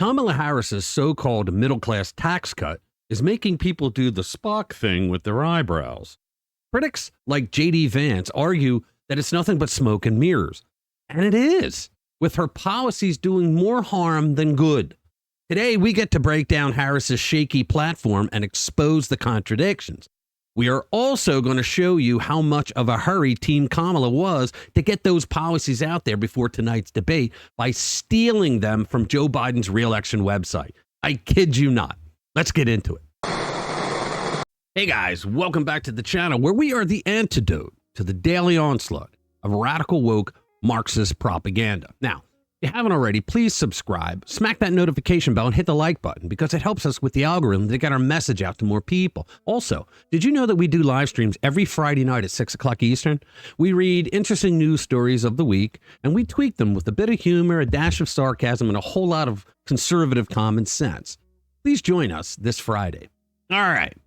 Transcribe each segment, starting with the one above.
Kamala Harris's so-called middle-class tax cut is making people do the Spock thing with their eyebrows. Critics like J.D. Vance argue that it's nothing but smoke and mirrors. And it is, with her policies doing more harm than good. Today, we get to break down Harris's shaky platform and expose the contradictions. We are also going to show you how much of a hurry Team Kamala was to get those policies out there before tonight's debate by stealing them from Joe Biden's re-election website. I kid you not. Let's get into it. Hey guys, welcome back to the channel where we are the antidote to the daily onslaught of radical woke Marxist propaganda. Now, if you haven't already, please subscribe, smack that notification bell, and hit the like button because it helps us with the algorithm to get our message out to more people. Also, did you know that we do live streams every Friday night at 6 o'clock Eastern? We read interesting news stories of the week, and we tweak them with a bit of humor, a dash of sarcasm, and a whole lot of conservative common sense. Please join us this Friday. All right.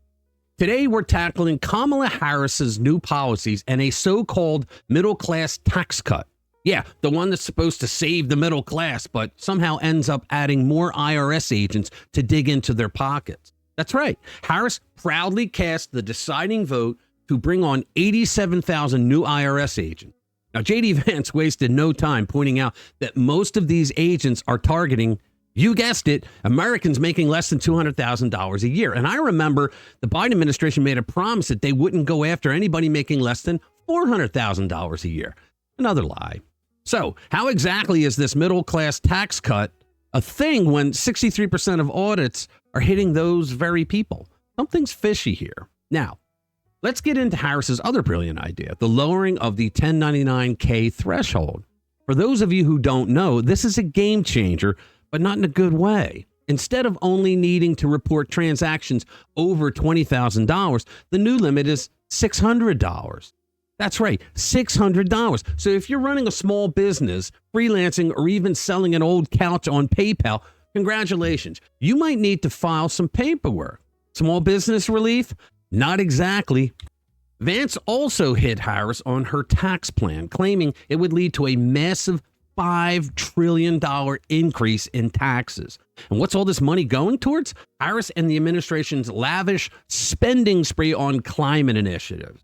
Today, we're tackling Kamala Harris's new policies and a so-called middle-class tax cut. Yeah, the one that's supposed to save the middle class, but somehow ends up adding more IRS agents to dig into their pockets. That's right. Harris proudly cast the deciding vote to bring on 87,000 new IRS agents. Now, J.D. Vance wasted no time pointing out that most of these agents are targeting, you guessed it, Americans making less than $200,000 a year. And I remember the Biden administration made a promise that they wouldn't go after anybody making less than $400,000 a year. Another lie. So how exactly is this middle-class tax cut a thing when 63% of audits are hitting those very people? Something's fishy here. Now, let's get into Harris's other brilliant idea, the lowering of the 1099K threshold. For those of you who don't know, this is a game changer, but not in a good way. Instead of only needing to report transactions over $20,000, the new limit is $600. That's right, $600. So if you're running a small business, freelancing, or even selling an old couch on PayPal, congratulations. You might need to file some paperwork. Small business relief? Not exactly. Vance also hit Harris on her tax plan, claiming it would lead to a massive $5 trillion increase in taxes. And what's all this money going towards? Harris and the administration's lavish spending spree on climate initiatives.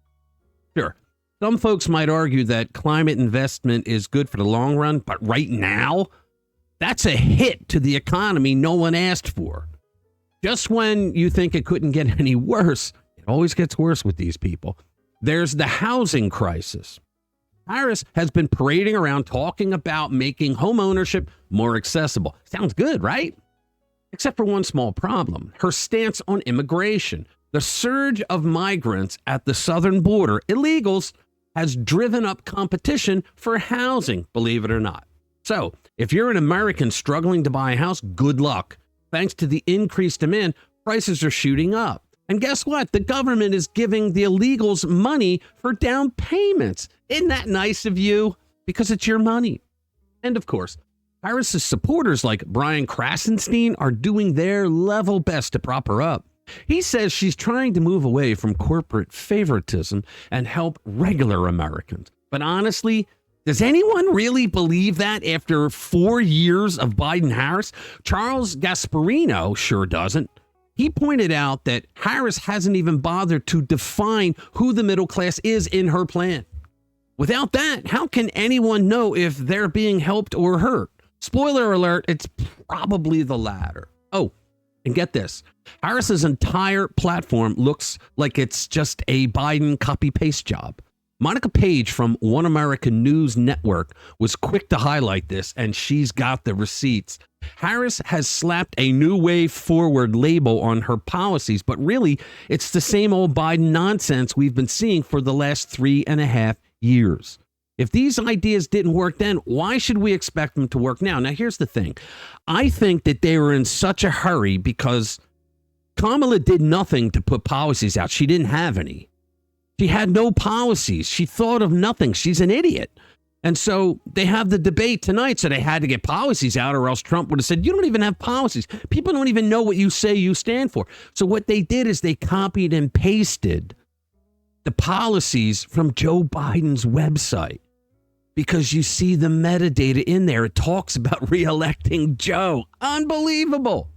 Sure. Some folks might argue that climate investment is good for the long run, but right now, that's a hit to the economy no one asked for. Just when you think it couldn't get any worse, it always gets worse with these people. There's the housing crisis. Harris has been parading around talking about making home ownership more accessible. Sounds good, right? Except for one small problem, her stance on immigration. The surge of migrants at the southern border, illegals, has driven up competition for housing, believe it or not. So if you're an American struggling to buy a house, good luck. Thanks to the increased demand, prices are shooting up. And guess what? The government is giving the illegals money for down payments. Isn't that nice of you? Because it's your money. And of course, Harris's supporters like Brian Krasenstein are doing their level best to prop her up. He says she's trying to move away from corporate favoritism and help regular Americans. But honestly, does anyone really believe that after 4 years of Biden-Harris? Charles Gasparino sure doesn't. He pointed out that Harris hasn't even bothered to define who the middle class is in her plan. Without that, how can anyone know if they're being helped or hurt? Spoiler alert, it's probably the latter. Oh, and get this, Harris's entire platform looks like it's just a Biden copy-paste job. Monica Page from One American News Network was quick to highlight this, and she's got the receipts. Harris has slapped a new way forward label on her policies, but really, it's the same old Biden nonsense we've been seeing for the last 3.5 years. If these ideas didn't work then, why should we expect them to work now? Now, here's the thing. I think that they were in such a hurry because Kamala did nothing to put policies out. She didn't have any. She had no policies. She thought of nothing. She's an idiot. And so they have the debate tonight, so they had to get policies out, or else Trump would have said, you don't even have policies. People don't even know what you say you stand for. So what they did is they copied and pasted the policies from Joe Biden's website. because you see the metadata in there. It talks about re-electing Joe. Unbelievable.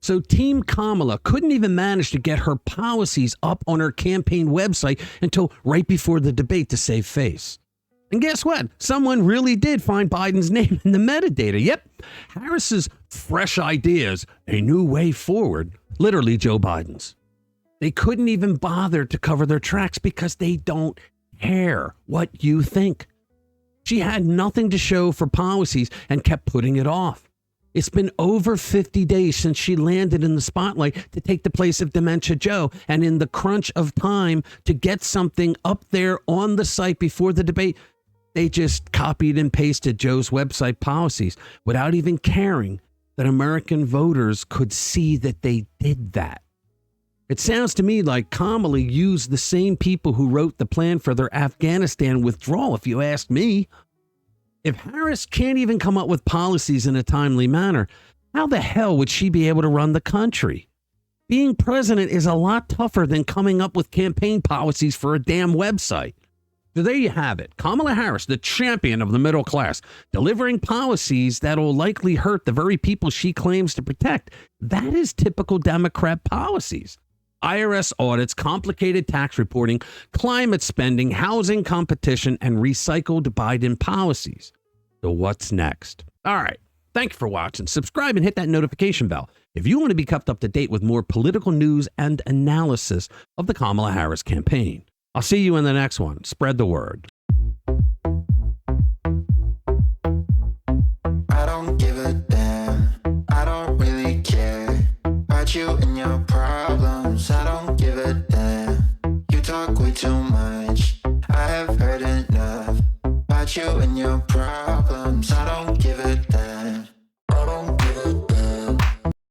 So Team Kamala couldn't even manage to get her policies up on her campaign website until right before the debate to save face. And guess what? Someone really did find Biden's name in the metadata. Yep, Harris's fresh ideas, a new way forward, literally Joe Biden's. They couldn't even bother to cover their tracks because they don't care what you think. She had nothing to show for policies and kept putting it off. It's been over 50 days since she landed in the spotlight to take the place of Dementia Joe. And in the crunch of time to get something up there on the site before the debate, they just copied and pasted Joe's website policies without even caring that American voters could see that they did that. It sounds to me like Kamala used the same people who wrote the plan for their Afghanistan withdrawal, if you ask me. If Harris can't even come up with policies in a timely manner, how the hell would she be able to run the country? Being president is a lot tougher than coming up with campaign policies for a damn website. So there you have it. Kamala Harris, the champion of the middle class, delivering policies that will likely hurt the very people she claims to protect. That is typical Democrat policies. IRS audits, complicated tax reporting, climate spending, housing competition, and recycled Biden policies. So what's next? All right. Thank you for watching. Subscribe and hit that notification bell if you want to be kept up to date with more political news and analysis of the Kamala Harris campaign. I'll see you in the next one. Spread the word. I don't give a damn. I don't really care about you and your